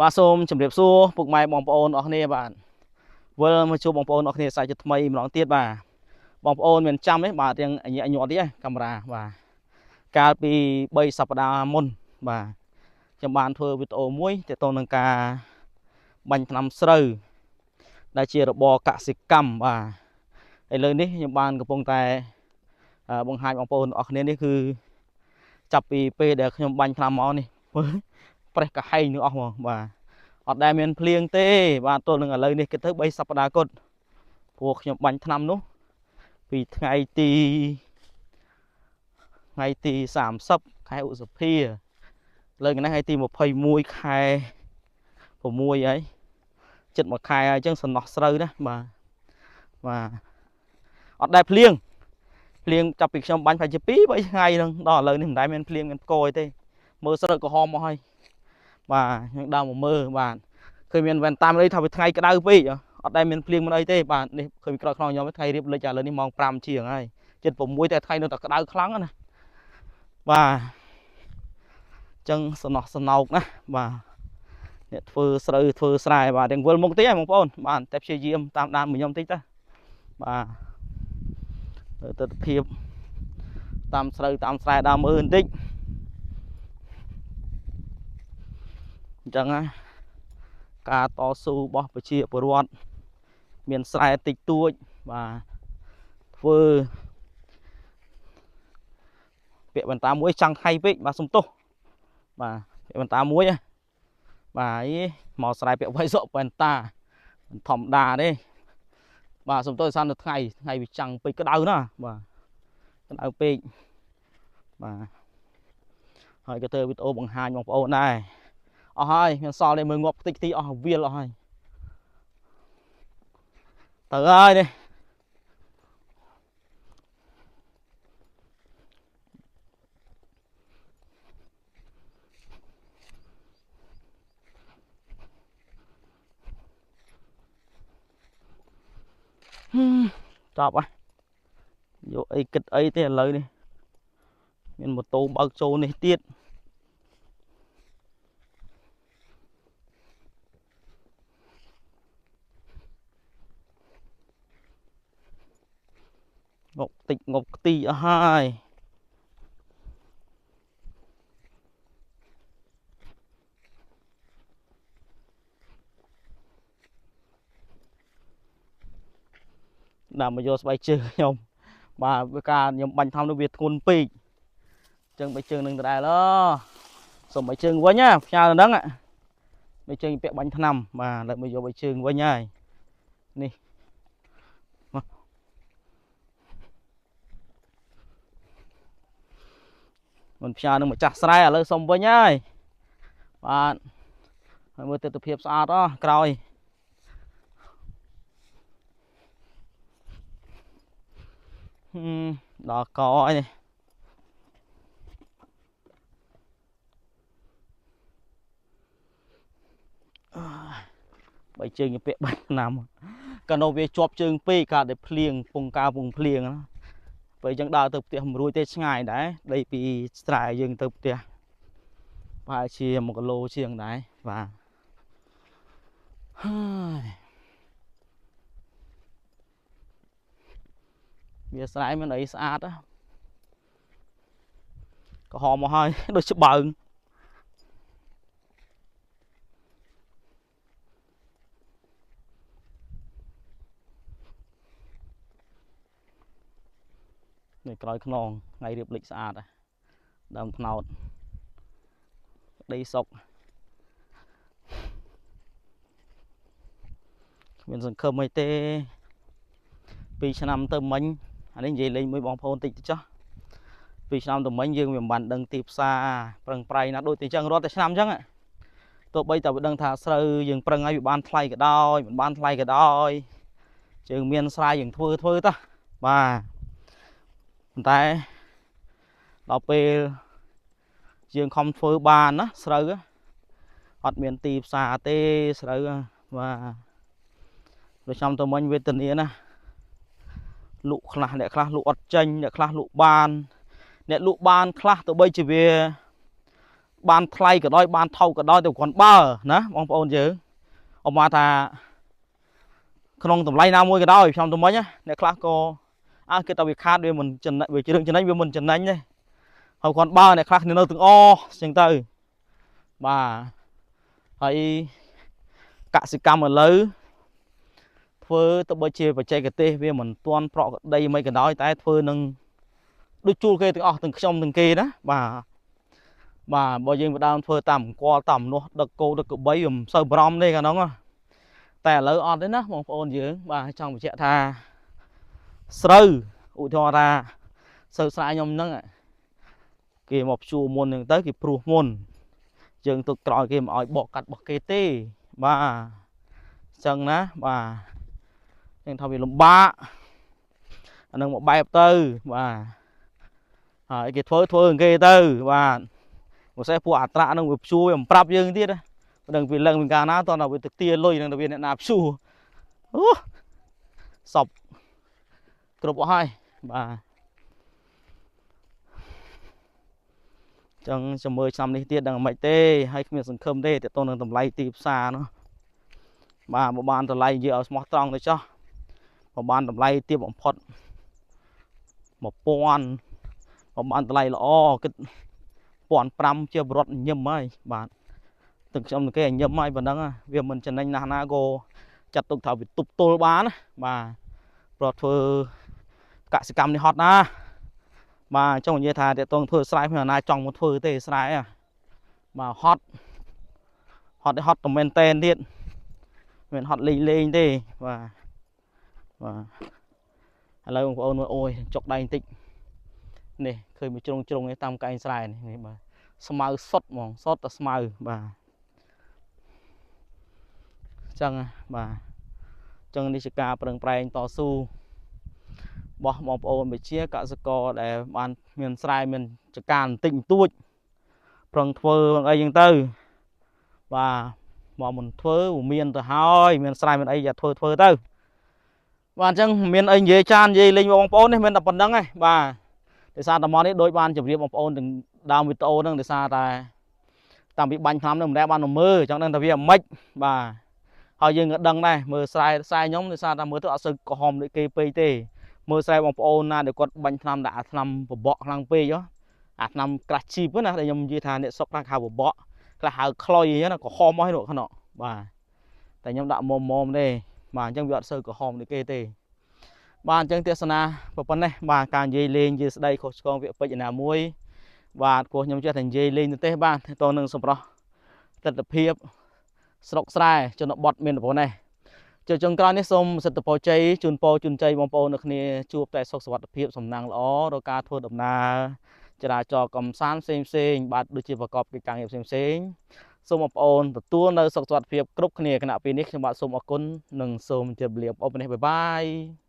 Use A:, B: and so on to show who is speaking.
A: បាទសូមជម្រាបសួរពុកម៉ែបងប្អូនអរគ្នាបាទវិលមកជួបបងប្អូនអរគ្នាសាជាថ្មីម្ដងទៀតបាទបងប្អូនមានចាំទេបាទទាំងអញ្ញាត់ទៀតកាមេរ៉ាបាទកាលពី3សប្តាហ៍មុនបាទខ្ញុំបានធ្វើវីដេអូមួយទាក់ទងនឹងការបាញ់ថ្នាំស្រូវដែលជារបរកសិកម្មបាទឥឡូវនេះខ្ញុំបានកំពុងតែបង្ហាញបងប្អូនអរគ្នានេះគឺចាប់ពីពេលដែលខ្ញុំបាញ់ថ្នាំមកនេះប្រេះកាហែងនឹងអស់ហ្មងបាទអត់ដែលមានភ្លៀងទេបាទទល់នឹងឥឡូវនេះគិតទៅ3សប្តាហ៍គត់ព្រោះខ្ញុំបាញ់ថ្នាំនោះពីថ្ងៃទី30ខែឧសភាលើកនេះថ្ងៃទី21ខែ6ហើយជិត1ខែហើយអញ្ចឹងសំណោះស្រូវណាបាទអត់ដែលភ្លៀងចាប់ពីខ្ញុំបាញ់ប្រហែលជា2-3ថ្ងៃហ្នឹងដល់ឥឡូវនេះមិនដែលមានភ្លៀងមានផ្គរអីទេមើលស្រូវក្រហមមកហើយបាទខ្ញុំដើរមកមើលបាទឃើញមានវ៉ែនតាមអីថាវាថ្ងៃក្តៅពេកអត់ដែលមានភ្លៀងមិនអីទេបាទនេះឃើញក្រោយខ្នងខ្ញុំថ្ងៃរៀបលិចឥឡូវនេះម៉ោង5ជាងហើយជិត6តែថ្ងៃនៅតែក្តៅខ្លាំងណាបាទអញ្ចឹងសំណោះសំណោកណាបាទអ្នកធ្វើស្រូវធ្វើស្រែបាទទាំងវិលមុខតិចហ្នឹងបងប្អូនបាទតែព្យាយាមតាមដានមួយខ្ញុំតិចទៅបាទទស្សនភាពតាមស្រូវតាមស្រែដើមមើលបន្តិចអញ្ចឹងណាការតស៊ូរបស់ប្រជាពលរដ្ឋមានស្រែតិចតួចបាទធ្វើពាក់វ៉ែនតាមួយចាំងថៃពេកបាទសុំទោសបាទពាក់វ៉ែនតាមួយបាទអីមកស្រែពាក់វ៉ៃសក់វ៉ែនតាមិនធម្មតាទេបាទសុំទោសសានទៅថ្ងៃវាចាំងពេកក្តៅណាបាទក្តៅពេកបាទហើយក៏ធ្វើវីដេអូបង្ហាញបងប្អូនដែរអស់ហើយមានសល់ទេមើលងាប់តិចអស់វាលអស់ហើយទៅហើយនេះចប់ហើយយកអីគិតអីទេឥឡូវនេះមានម៉ូតូបើកចូលនេះទៀតងប់តិចងប់ខ្ទីអស់ហើយដាក់មកយកស្បែកជើងខ្ញុំបាទវាការខ្ញុំបាញ់ថំនោះវាធ្ងន់ពេកអញ្ចឹងបែកជើងនឹងដដែលសុំបែកជើងវិញណាផ្ញើទៅហ្នឹងបែកជើងពាក់បាញ់ថ្នាំបាទលើកមកយកបែកជើងវិញហើយនេះមិនផ្ញើនឹងម្ចាស់ស្រែឥឡូវសុំវិញហើយបាទហើយមើលទិដ្ឋភាពស្អាតក្រោយដល់កហើយនេះបើជើងពាក់បាញ់ថ្នាំកាលនោះវាជាប់ជើងពេកកាលតែភ្លៀងពងភ្លៀងណាពេលអញ្ចឹងដើរទៅផ្ទះមិនរួចទេឆ្ងាយដែរដីពីស្រែយើងទៅផ្ទះប្រហែលជា1គីឡូជាងដែរបាទហើយវាស្រែមានអីស្អាតក្រហមមកហើយដូចច្បើងនេះក្រោយខ្នងថ្ងៃរៀបលិចស្អាតដើមត្នោតដីសុកគ្មានសង្ឃឹមអីទេ2ឆ្នាំទៅមិញអានេះនិយាយលេងមួយបងប្អូនតិចទៅចុះ2ឆ្នាំទៅមិញយើងមិនបានដឹងទីផ្សារប្រឹងប្រែងណាដូចតែអញ្ចឹងរត់តែឆ្នាំអញ្ចឹងទោះបីតែដឹងថាស្រូវយើងប្រឹងឲ្យវាបានថ្លៃក៏ដោយមិនបានថ្លៃក៏ដោយជើងមានស្រែយើងធ្វើតោះបាទប៉ុន្តែដល់ពេលយើងខំធ្វើបានណាស្រូវអត់មានទីផ្សារទេស្រូវបាទដូចឆ្នាំទៅមិញវេទនាណាលក់ខ្លះអ្នកខ្លះលក់អត់ចេញអ្នកខ្លះលក់បានអ្នកលក់បានខ្លះទៅបីជាវា ban thay cả đôi ban thâu cả đôi đều còn bờ nè bong ôn chứ ông mà thà không tầm lay nào môi cái đôi xong tụi mấy nhá để class cô cái tao bị khát về mình chân về chỉ đừng chân đánh về mình chân đánh đây hầu còn ba này class nữa từng o xin từ bà hãy cả sự cam ở lứ phơi tao bơi chia và chơi cái tê về mình toàn prọ đây mấy cái đói tay phơi nâng đôi chua kia từng từng trong từng kia đó bà bao nhiêu đang phơi tầm qua tầm luôn đợt cô đợt bấy sơ brom đây cả nóแต่លើអត់ទេណាបងប្អូនយើងបាទចង់បញ្ជាក់ថាស្រូវឧទាហរណ៍ថាស្រូវស្រែខ្ញុំហ្នឹងគេមកព្យួរមុនហ្នឹងទៅគេព្រួសមុនយើងទុកក្រោយគេមិនឲ្យបកកាត់របស់គេទេបាទអញ្ចឹងណាបាទយើងថាវាលំបាកអានឹងមកបែបទៅបាទហើយគេធ្វើគេទៅបាទមកសេះពួកអត្រាហ្នឹងវាព្យួរវាមិនប្រាប់យើងទៀតណាដឹងវាឡើងពីកាលណាតោះទៅទឹកទាលុយនឹងទៅវាអ្នកណាព្យួរអូសពគ្រប់អស់ហើយបាទចឹងចាំមើលឆ្នាំនេះទៀតដឹងមិនទេហើយគ្មានសង្ឃឹមទេតើតោះនឹងតម្លៃទីផ្សារនោះបាទមកបានតម្លៃនិយាយឲ្យស្មោះត្រង់ទៅចោះមកបានតម្លៃទាបបំផុត1000មកបានតម្លៃល្អគិត1500ជាបរិវត្តញឹមហើយបាទទឹកខ្ញុំគេញឹមហើយប៉ុណ្ណឹងវាមិនចំណេញណាស់ណាក៏ចាត់ទុកថាវាទប់ទល់បានណាបាទព្រោះធ្វើកសិកម្មនេះហត់ណាបាទចង់និយាយថាតើតងធ្វើស្រែមានណាចង់មកធ្វើទេស្រែបាទហត់តែមែនតែនទៀតមិនហត់លេងទេបាទឥឡូវបងប្អូនមើលអូយចុកដៃបន្តិចនេះឃើញមួយជ្រុងនេះតាមកែងស្រែនេះបាទស្មៅសុតហ្មងសុតតែស្មៅបាទចឹងបាទចឹងនេះជាការប្រឹងប្រែងតស៊ូរបស់បងប្អូនវិជាកសិករដែលបានមានស្រែមានចការបន្តិចបន្តួចប្រឹងធ្វើអីចឹងទៅបាទមកមិនធ្វើមានទៅហើយមានស្រែមានអីយ៉ាធ្វើទៅបាទអញ្ចឹងមានអីនិយាយចាននិយាយលេងបងប្អូននេះមានតែប៉ុណ្្នឹងឯងបាទដោយសារតែមកនេះដូចបានជម្រាបបងប្អូនទាំងដើមវីដេអូហ្នឹងដោយសារតែតាំងពីបាញ់ថ្នាំហ្នឹងមិនដែលបានមើលចង់ដឹងថាវាមិនបាទហើយយើងក៏ដឹងដែរមើលស្រែខ្ញុំដោយសារតែមើលទៅអត់សូវក្រហមដូចគេពេកទេមើលស្រែបងប្អូនណាដែលគាត់បាញ់ថ្នាំដាក់អាថ្នាំបបក់ខ្លាំងពេកអាថ្នាំក្រាស់ជីបណាដែលខ្ញុំនិយាយថាអ្នកសុកខ្លះហៅបបក់ខ្លះហៅខ្លុយអញ្ចឹងណាក្រហមមកហ្នឹងបាទតែខ្ញុំដាក់មុំទេបាទអញ្ចឹងវាអត់សូវក្រហមដូចគេទេបាទអញ្ចឹងទេសនាប៉ុណ្ណេះបាទការនិយាយលេងនិយាយស្ដីខុសឆ្គងវាពេចណាមួយបាទព្រោះខ្ញុំចេះតែនិយាយលេងទៅទេបាទតើនឹងសម្រស់ទស្សនភាពស្រុកស្រែជនបទមានប្រពន្ធនេះចុងក្រោយនេះសូមសិទ្ធិពរជ័យជូនពរជូនជ័យបងប្អូននៅគ្នាជួបតែសុខសុវត្ថិភាពសំណាងល្អរកការធ្វើដំណើរចរាចរណ៍កំសាន្តផ្សេងបាទដូចជាប្រកបកិច្ចការងារផ្សេងសូមបងប្អូនទទួលនៅសុខសុវត្ថិភាពគ្រប់គ្នាគណៈពេលនេះខ្ញុំបាទសូមអរគុណនិងសូមជម្រាបលាបងប្អូននេះបាយបាយ